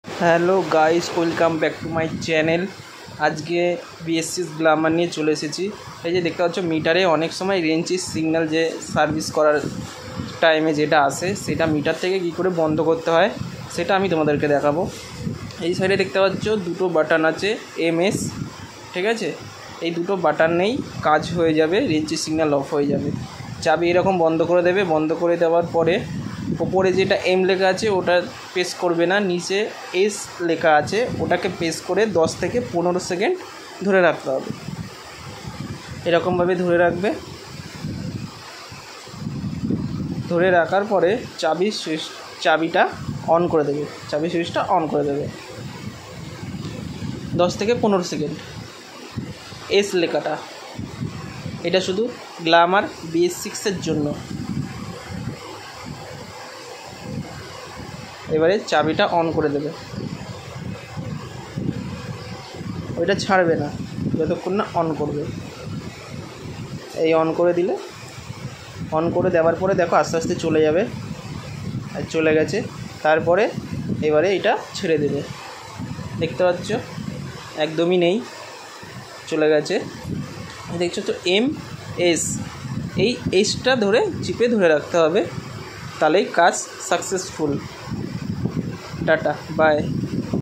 Hello guys, welcome back to my channel. আজকে বিএসসিস Glamour নিয়ে চলে এসেছি। এই যে দেখতে পাচ্ছ মিটারে অনেক সময় রেঞ্জের সিগন্যাল যে সার্ভিস করার টাইমে যেটা আসে সেটা মিটার থেকে কী করে বন্ধ করতে হয় সেটা আমি তোমাদেরকে দেখাবো। এই সাইডে দেখতে পাচ্ছ দুটো বাটন আছে এমএস, ঠিক আছে। এই দুটো বাটন নেই কাজ হয়ে যাবে, রেঞ্জের সিগন্যাল অফ হয়ে যাবে। চাবি এরকম বন্ধ করে দেবে। বন্ধ করে দেওয়ার পরে ওপরে যেটা এম লেখা আছে ওটা প্রেস করবে না, নিচে এস লেখা আছে ওটাকে প্রেস করে 10 থেকে 15 সেকেন্ড ধরে রাখতে হবে। এরকমভাবে ধরে রাখবে। ধরে রাখার পরে চাবিটা অন করে দেবে। চাবি সুইচটা অন করে দেবে 10 থেকে 15 সেকেন্ড। এস লেখাটা এটা শুধু গ্ল্যামার BS6-এর জন্য। এবারে চাবিটা অন করে দেবে, ওইটা ছাড়বে না যতক্ষণ না অন করবে। এই অন করে দিলে, অন করে দেওয়ার পরে দেখো আস্তে আস্তে চলে যাবে, আর চলে গেছে। তারপরে এবারে এটা ছেড়ে দেবে। দেখতে পাচ্ছ একদমই নেই, চলে গেছে। দেখছো তো MS, এই এসটা ধরে চিপে ধরে রাখতে হবে, তাহলেই কাজ সাকসেসফুল। Tata, by.